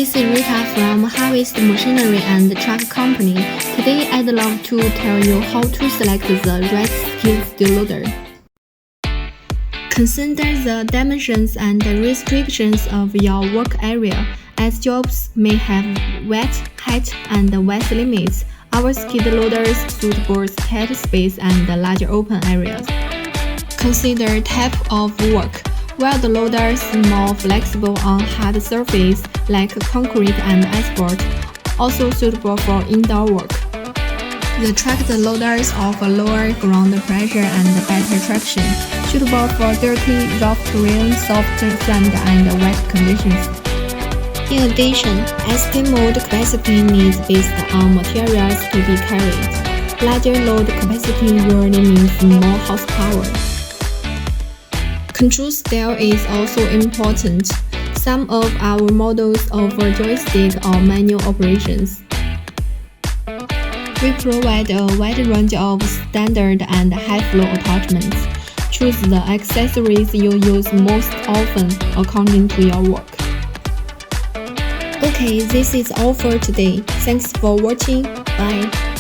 This is Rita from Harvest Machinery and Truck Company. Today I'd love to tell you how to select the right skid steer loader. Consider the dimensions and restrictions of your work area, as jobs may have weight, height, and weight limits. Our skid loaders suit both tight space and larger open areas. Consider type of work. While the loader is more flexible on hard surface like concrete and asphalt, also suitable for indoor work. The tractor loaders offer lower ground pressure and better traction, suitable for dirty, rough terrain, soft sand, and wet conditions. In addition, skid mold capacity needs based on materials to be carried. Larger load capacity usually means more horsepower. Control style is also important. Some of our models offer joystick or manual operations. We provide a wide range of standard and high-flow attachments. Choose the accessories you use most often according to your work. Okay, this is all for today. Thanks for watching. Bye.